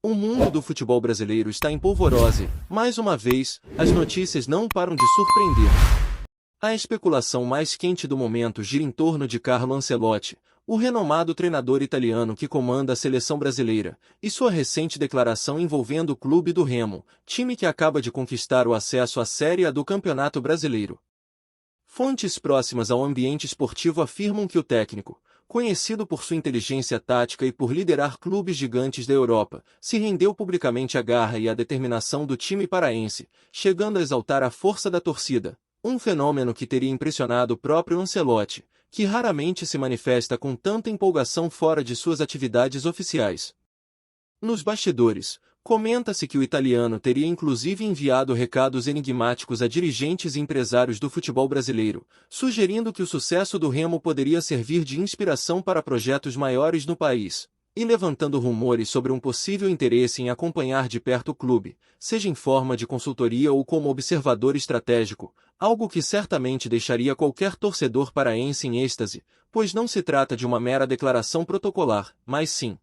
O mundo do futebol brasileiro está em polvorosa e, mais uma vez, as notícias não param de surpreender. A especulação mais quente do momento gira em torno de Carlo Ancelotti, o renomado treinador italiano que comanda a seleção brasileira, e sua recente declaração envolvendo o clube do Remo, time que acaba de conquistar o acesso à Série A do Campeonato Brasileiro. Fontes próximas ao ambiente esportivo afirmam que o técnico, conhecido por sua inteligência tática e por liderar clubes gigantes da Europa, se rendeu publicamente à garra e à determinação do time paraense, chegando a exaltar a força da torcida, um fenômeno que teria impressionado o próprio Ancelotti, que raramente se manifesta com tanta empolgação fora de suas atividades oficiais. Nos bastidores, comenta-se que o italiano teria inclusive enviado recados enigmáticos a dirigentes e empresários do futebol brasileiro, sugerindo que o sucesso do Remo poderia servir de inspiração para projetos maiores no país, e levantando rumores sobre um possível interesse em acompanhar de perto o clube, seja em forma de consultoria ou como observador estratégico, algo que certamente deixaria qualquer torcedor paraense em êxtase, pois não se trata de uma mera declaração protocolar, mas sim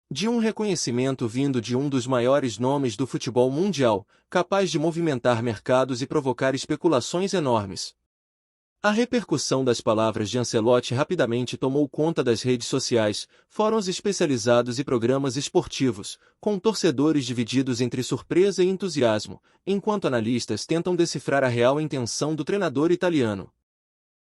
de um reconhecimento vindo de um dos maiores nomes do futebol mundial, capaz de movimentar mercados e provocar especulações enormes. A repercussão das palavras de Ancelotti rapidamente tomou conta das redes sociais, fóruns especializados e programas esportivos, com torcedores divididos entre surpresa e entusiasmo, enquanto analistas tentam decifrar a real intenção do treinador italiano.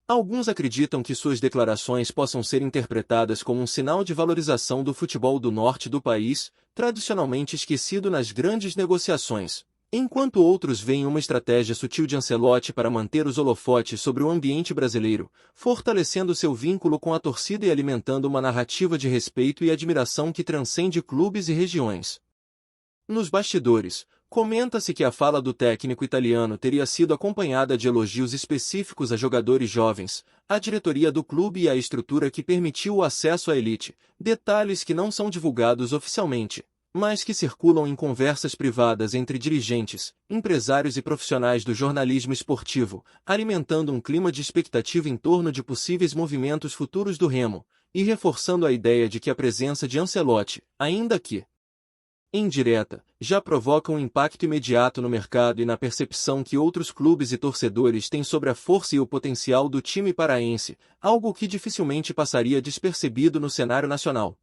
Alguns acreditam que suas declarações possam ser interpretadas como um sinal de valorização do futebol do norte do país, tradicionalmente esquecido nas grandes negociações, enquanto outros veem uma estratégia sutil de Ancelotti para manter os holofotes sobre o ambiente brasileiro, fortalecendo seu vínculo com a torcida e alimentando uma narrativa de respeito e admiração que transcende clubes e regiões. Nos bastidores, comenta-se que a fala do técnico italiano teria sido acompanhada de elogios específicos a jogadores jovens, à diretoria do clube e à estrutura que permitiu o acesso à elite, detalhes que não são divulgados oficialmente, mas que circulam em conversas privadas entre dirigentes, empresários e profissionais do jornalismo esportivo, alimentando um clima de expectativa em torno de possíveis movimentos futuros do Remo, e reforçando a ideia de que a presença de Ancelotti, ainda que indireta, já provoca um impacto imediato no mercado e na percepção que outros clubes e torcedores têm sobre a força e o potencial do time paraense, algo que dificilmente passaria despercebido no cenário nacional.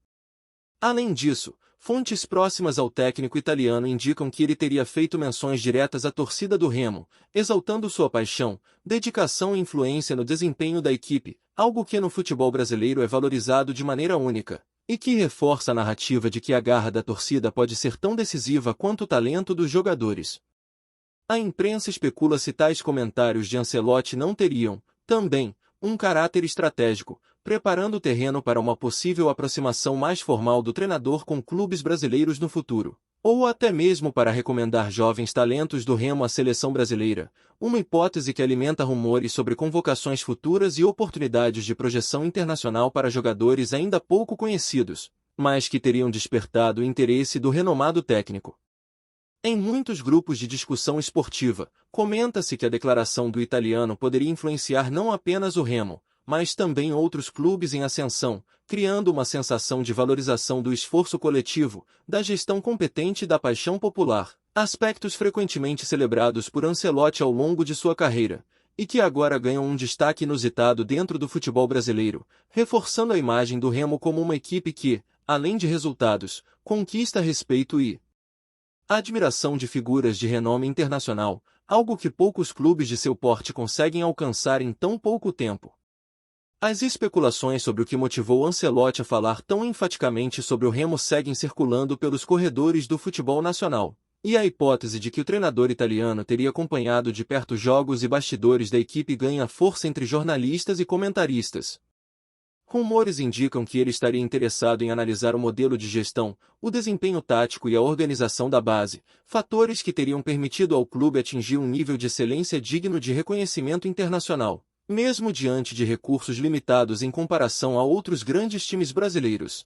Além disso, fontes próximas ao técnico italiano indicam que ele teria feito menções diretas à torcida do Remo, exaltando sua paixão, dedicação e influência no desempenho da equipe, algo que no futebol brasileiro é valorizado de maneira única, e que reforça a narrativa de que a garra da torcida pode ser tão decisiva quanto o talento dos jogadores. A imprensa especula se tais comentários de Ancelotti não teriam, também, um caráter estratégico, preparando o terreno para uma possível aproximação mais formal do treinador com clubes brasileiros no futuro, ou até mesmo para recomendar jovens talentos do Remo à seleção brasileira, uma hipótese que alimenta rumores sobre convocações futuras e oportunidades de projeção internacional para jogadores ainda pouco conhecidos, mas que teriam despertado o interesse do renomado técnico. Em muitos grupos de discussão esportiva, comenta-se que a declaração do italiano poderia influenciar não apenas o Remo, mas também outros clubes em ascensão, criando uma sensação de valorização do esforço coletivo, da gestão competente e da paixão popular, aspectos frequentemente celebrados por Ancelotti ao longo de sua carreira, e que agora ganham um destaque inusitado dentro do futebol brasileiro, reforçando a imagem do Remo como uma equipe que, além de resultados, conquista respeito e a admiração de figuras de renome internacional, algo que poucos clubes de seu porte conseguem alcançar em tão pouco tempo. As especulações sobre o que motivou Ancelotti a falar tão enfaticamente sobre o Remo seguem circulando pelos corredores do futebol nacional, e a hipótese de que o treinador italiano teria acompanhado de perto jogos e bastidores da equipe ganha força entre jornalistas e comentaristas. Rumores indicam que ele estaria interessado em analisar o modelo de gestão, o desempenho tático e a organização da base, fatores que teriam permitido ao clube atingir um nível de excelência digno de reconhecimento internacional, mesmo diante de recursos limitados em comparação a outros grandes times brasileiros.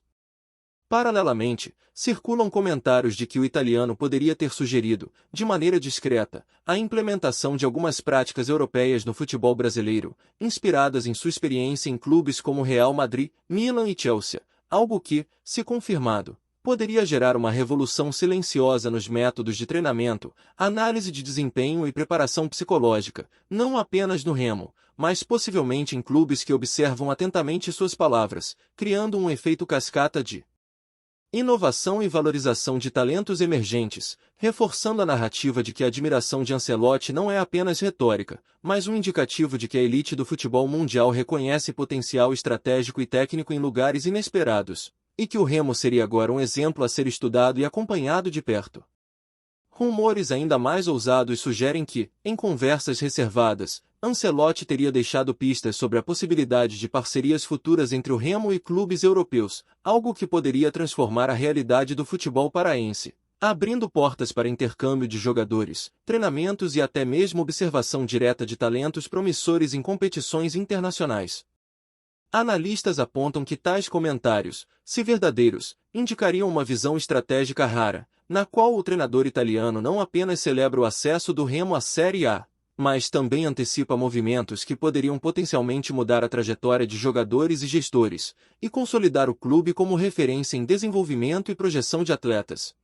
Paralelamente, circulam comentários de que o italiano poderia ter sugerido, de maneira discreta, a implementação de algumas práticas europeias no futebol brasileiro, inspiradas em sua experiência em clubes como Real Madrid, Milan e Chelsea, algo que, se confirmado, poderia gerar uma revolução silenciosa nos métodos de treinamento, análise de desempenho e preparação psicológica, não apenas no Remo, mas possivelmente em clubes que observam atentamente suas palavras, criando um efeito cascata de inovação e valorização de talentos emergentes, reforçando a narrativa de que a admiração de Ancelotti não é apenas retórica, mas um indicativo de que a elite do futebol mundial reconhece potencial estratégico e técnico em lugares inesperados, e que o Remo seria agora um exemplo a ser estudado e acompanhado de perto. Rumores ainda mais ousados sugerem que, em conversas reservadas, Ancelotti teria deixado pistas sobre a possibilidade de parcerias futuras entre o Remo e clubes europeus, algo que poderia transformar a realidade do futebol paraense, abrindo portas para intercâmbio de jogadores, treinamentos e até mesmo observação direta de talentos promissores em competições internacionais. Analistas apontam que tais comentários, se verdadeiros, indicariam uma visão estratégica rara, na qual o treinador italiano não apenas celebra o acesso do Remo à Série A, mas também antecipa movimentos que poderiam potencialmente mudar a trajetória de jogadores e gestores, e consolidar o clube como referência em desenvolvimento e projeção de atletas.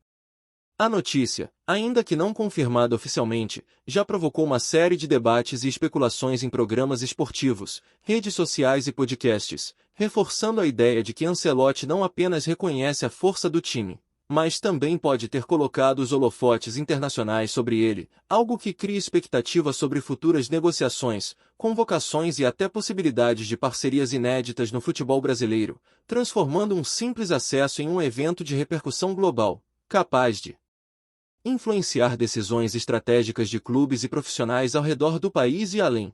A notícia, ainda que não confirmada oficialmente, já provocou uma série de debates e especulações em programas esportivos, redes sociais e podcasts, reforçando a ideia de que Ancelotti não apenas reconhece a força do time, mas também pode ter colocado os holofotes internacionais sobre ele, algo que cria expectativa sobre futuras negociações, convocações e até possibilidades de parcerias inéditas no futebol brasileiro, transformando um simples acesso em um evento de repercussão global, capaz de influenciar decisões estratégicas de clubes e profissionais ao redor do país e além.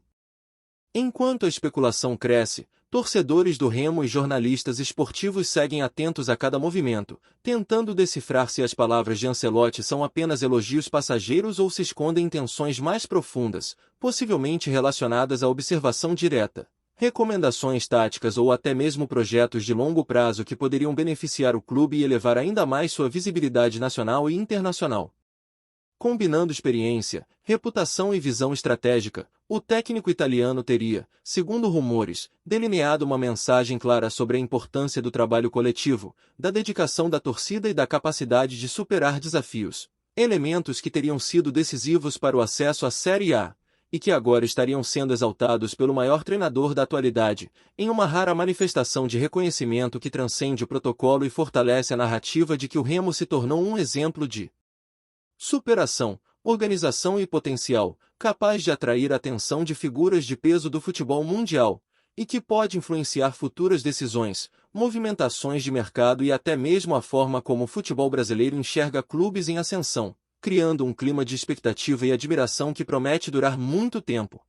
Enquanto a especulação cresce, torcedores do Remo e jornalistas esportivos seguem atentos a cada movimento, tentando decifrar se as palavras de Ancelotti são apenas elogios passageiros ou se escondem intenções mais profundas, possivelmente relacionadas à observação direta, recomendações táticas ou até mesmo projetos de longo prazo que poderiam beneficiar o clube e elevar ainda mais sua visibilidade nacional e internacional. Combinando experiência, reputação e visão estratégica, o técnico italiano teria, segundo rumores, delineado uma mensagem clara sobre a importância do trabalho coletivo, da dedicação da torcida e da capacidade de superar desafios, elementos que teriam sido decisivos para o acesso à Série A, e que agora estariam sendo exaltados pelo maior treinador da atualidade, em uma rara manifestação de reconhecimento que transcende o protocolo e fortalece a narrativa de que o Remo se tornou um exemplo de superação, organização e potencial, capaz de atrair a atenção de figuras de peso do futebol mundial, e que pode influenciar futuras decisões, movimentações de mercado e até mesmo a forma como o futebol brasileiro enxerga clubes em ascensão, criando um clima de expectativa e admiração que promete durar muito tempo.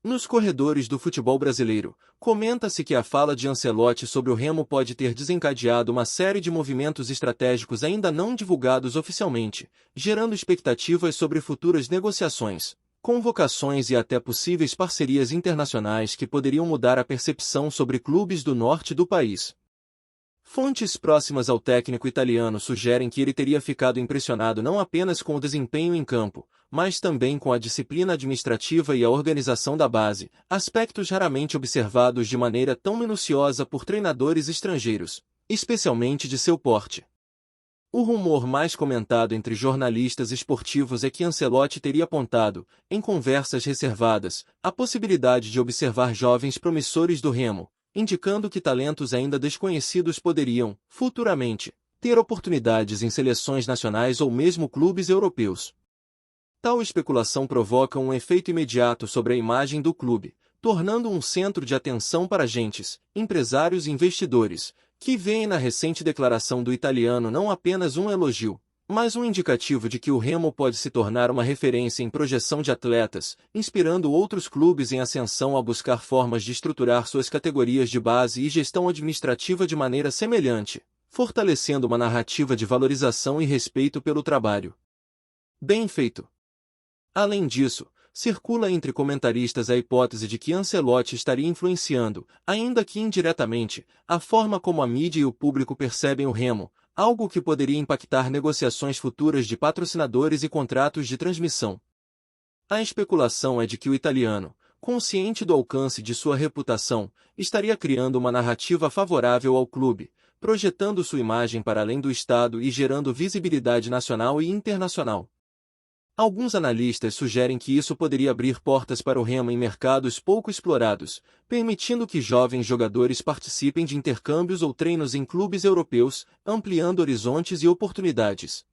Nos corredores do futebol brasileiro, comenta-se que a fala de Ancelotti sobre o Remo pode ter desencadeado uma série de movimentos estratégicos ainda não divulgados oficialmente, gerando expectativas sobre futuras negociações, convocações e até possíveis parcerias internacionais que poderiam mudar a percepção sobre clubes do norte do país. Fontes próximas ao técnico italiano sugerem que ele teria ficado impressionado não apenas com o desempenho em campo, mas também com a disciplina administrativa e a organização da base, aspectos raramente observados de maneira tão minuciosa por treinadores estrangeiros, especialmente de seu porte. O rumor mais comentado entre jornalistas esportivos é que Ancelotti teria apontado, em conversas reservadas, a possibilidade de observar jovens promissores do Remo, indicando que talentos ainda desconhecidos poderiam, futuramente, ter oportunidades em seleções nacionais ou mesmo clubes europeus. Tal especulação provoca um efeito imediato sobre a imagem do clube, tornando um centro de atenção para agentes, empresários e investidores, que veem na recente declaração do italiano não apenas um elogio, mas um indicativo de que o Remo pode se tornar uma referência em projeção de atletas, inspirando outros clubes em ascensão a buscar formas de estruturar suas categorias de base e gestão administrativa de maneira semelhante, fortalecendo uma narrativa de valorização e respeito pelo trabalho bem feito. Além disso, circula entre comentaristas a hipótese de que Ancelotti estaria influenciando, ainda que indiretamente, a forma como a mídia e o público percebem o Remo, algo que poderia impactar negociações futuras de patrocinadores e contratos de transmissão. A especulação é de que o italiano, consciente do alcance de sua reputação, estaria criando uma narrativa favorável ao clube, projetando sua imagem para além do estado e gerando visibilidade nacional e internacional. Alguns analistas sugerem que isso poderia abrir portas para o Remo em mercados pouco explorados, permitindo que jovens jogadores participem de intercâmbios ou treinos em clubes europeus, ampliando horizontes e oportunidades.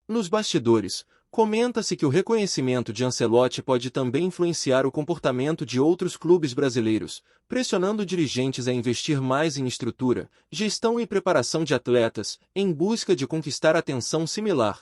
Nos bastidores, comenta-se que o reconhecimento de Ancelotti pode também influenciar o comportamento de outros clubes brasileiros, pressionando dirigentes a investir mais em estrutura, gestão e preparação de atletas, em busca de conquistar atenção similar.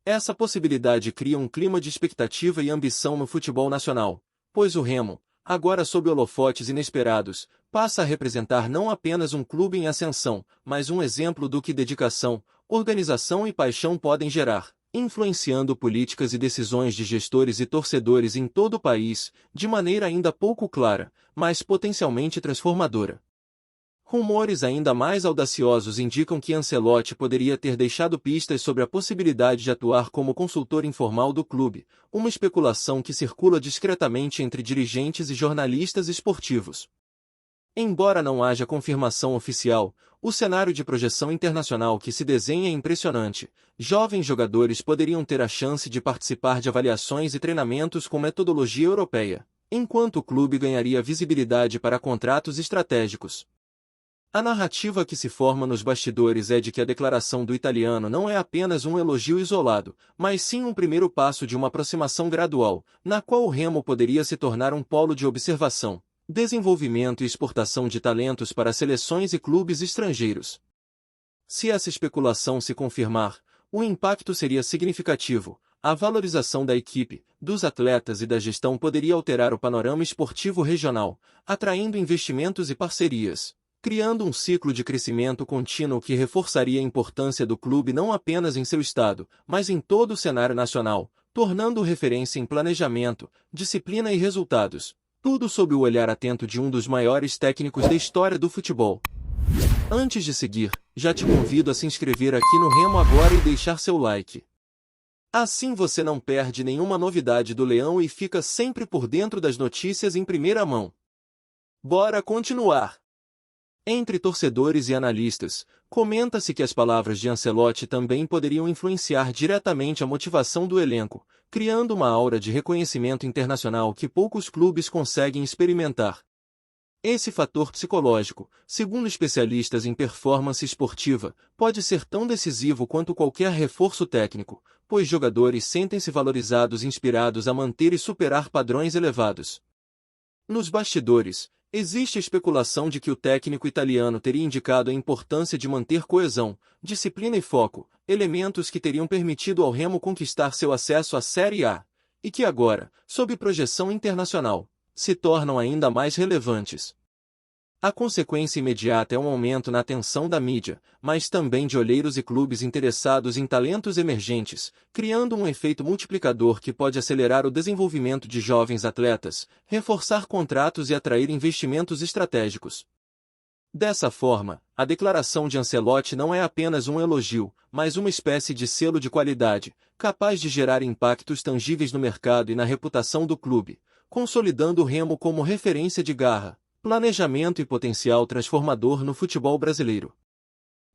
Essa possibilidade cria um clima de expectativa e ambição no futebol nacional, pois o Remo, agora sob holofotes inesperados, passa a representar não apenas um clube em ascensão, mas um exemplo do que dedicação, organização e paixão podem gerar, influenciando políticas e decisões de gestores e torcedores em todo o país, de maneira ainda pouco clara, mas potencialmente transformadora. Rumores ainda mais audaciosos indicam que Ancelotti poderia ter deixado pistas sobre a possibilidade de atuar como consultor informal do clube, uma especulação que circula discretamente entre dirigentes e jornalistas esportivos. Embora não haja confirmação oficial, o cenário de projeção internacional que se desenha é impressionante. Jovens jogadores poderiam ter a chance de participar de avaliações e treinamentos com metodologia europeia, enquanto o clube ganharia visibilidade para contratos estratégicos. A narrativa que se forma nos bastidores é de que a declaração do italiano não é apenas um elogio isolado, mas sim um primeiro passo de uma aproximação gradual, na qual o Remo poderia se tornar um polo de observação, desenvolvimento e exportação de talentos para seleções e clubes estrangeiros. Se essa especulação se confirmar, o impacto seria significativo. A valorização da equipe, dos atletas e da gestão poderia alterar o panorama esportivo regional, atraindo investimentos e parcerias, criando um ciclo de crescimento contínuo que reforçaria a importância do clube não apenas em seu estado, mas em todo o cenário nacional, tornando-o referência em planejamento, disciplina e resultados, tudo sob o olhar atento de um dos maiores técnicos da história do futebol. Antes de seguir, já te convido a se inscrever aqui no Remo agora e deixar seu like. Assim você não perde nenhuma novidade do Leão e fica sempre por dentro das notícias em primeira mão. Bora continuar! Entre torcedores e analistas, comenta-se que as palavras de Ancelotti também poderiam influenciar diretamente a motivação do elenco, criando uma aura de reconhecimento internacional que poucos clubes conseguem experimentar. Esse fator psicológico, segundo especialistas em performance esportiva, pode ser tão decisivo quanto qualquer reforço técnico, pois jogadores sentem-se valorizados e inspirados a manter e superar padrões elevados. Nos bastidores, existe a especulação de que o técnico italiano teria indicado a importância de manter coesão, disciplina e foco, elementos que teriam permitido ao Remo conquistar seu acesso à Série A, e que agora, sob projeção internacional, se tornam ainda mais relevantes. A consequência imediata é um aumento na atenção da mídia, mas também de olheiros e clubes interessados em talentos emergentes, criando um efeito multiplicador que pode acelerar o desenvolvimento de jovens atletas, reforçar contratos e atrair investimentos estratégicos. Dessa forma, a declaração de Ancelotti não é apenas um elogio, mas uma espécie de selo de qualidade, capaz de gerar impactos tangíveis no mercado e na reputação do clube, consolidando o Remo como referência de garra, planejamento e potencial transformador no futebol brasileiro.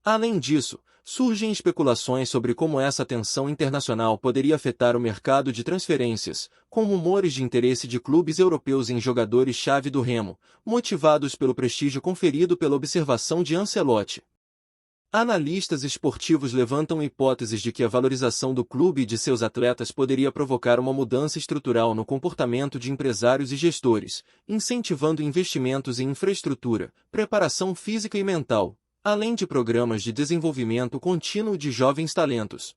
Além disso, surgem especulações sobre como essa tensão internacional poderia afetar o mercado de transferências, com rumores de interesse de clubes europeus em jogadores-chave do Remo, motivados pelo prestígio conferido pela observação de Ancelotti. Analistas esportivos levantam hipóteses de que a valorização do clube e de seus atletas poderia provocar uma mudança estrutural no comportamento de empresários e gestores, incentivando investimentos em infraestrutura, preparação física e mental, além de programas de desenvolvimento contínuo de jovens talentos.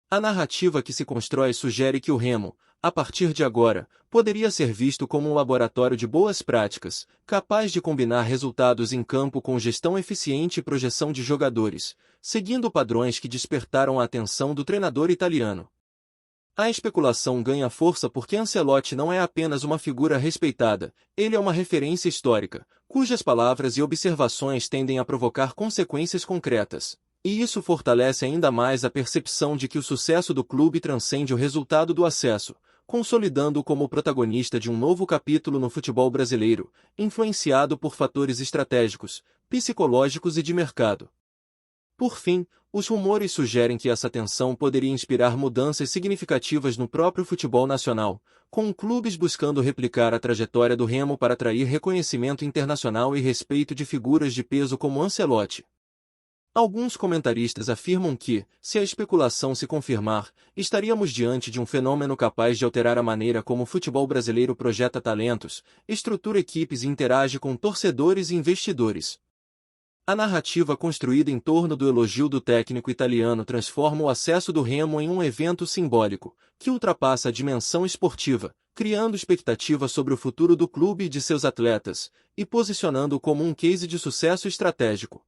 A narrativa que se constrói sugere que o Remo, a partir de agora, poderia ser visto como um laboratório de boas práticas, capaz de combinar resultados em campo com gestão eficiente e projeção de jogadores, seguindo padrões que despertaram a atenção do treinador italiano. A especulação ganha força porque Ancelotti não é apenas uma figura respeitada, ele é uma referência histórica, cujas palavras e observações tendem a provocar consequências concretas. E isso fortalece ainda mais a percepção de que o sucesso do clube transcende o resultado do acesso, consolidando-o como protagonista de um novo capítulo no futebol brasileiro, influenciado por fatores estratégicos, psicológicos e de mercado. Por fim, os rumores sugerem que essa tensão poderia inspirar mudanças significativas no próprio futebol nacional, com clubes buscando replicar a trajetória do Remo para atrair reconhecimento internacional e respeito de figuras de peso como Ancelotti. Alguns comentaristas afirmam que, se a especulação se confirmar, estaríamos diante de um fenômeno capaz de alterar a maneira como o futebol brasileiro projeta talentos, estrutura equipes e interage com torcedores e investidores. A narrativa construída em torno do elogio do técnico italiano transforma o acesso do Remo em um evento simbólico, que ultrapassa a dimensão esportiva, criando expectativa sobre o futuro do clube e de seus atletas, e posicionando-o como um case de sucesso estratégico.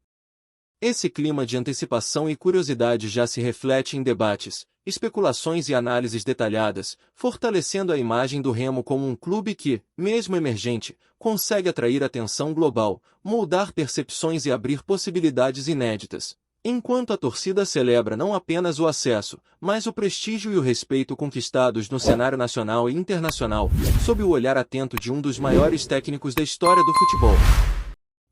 Esse clima de antecipação e curiosidade já se reflete em debates, especulações e análises detalhadas, fortalecendo a imagem do Remo como um clube que, mesmo emergente, consegue atrair atenção global, moldar percepções e abrir possibilidades inéditas. Enquanto a torcida celebra não apenas o acesso, mas o prestígio e o respeito conquistados no cenário nacional e internacional, sob o olhar atento de um dos maiores técnicos da história do futebol.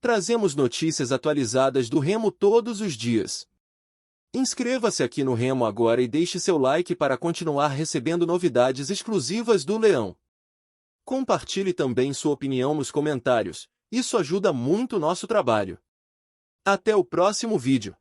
Trazemos notícias atualizadas do Remo todos os dias. Inscreva-se aqui no Remo agora e deixe seu like para continuar recebendo novidades exclusivas do Leão. Compartilhe também sua opinião nos comentários, isso ajuda muito o nosso trabalho. Até o próximo vídeo.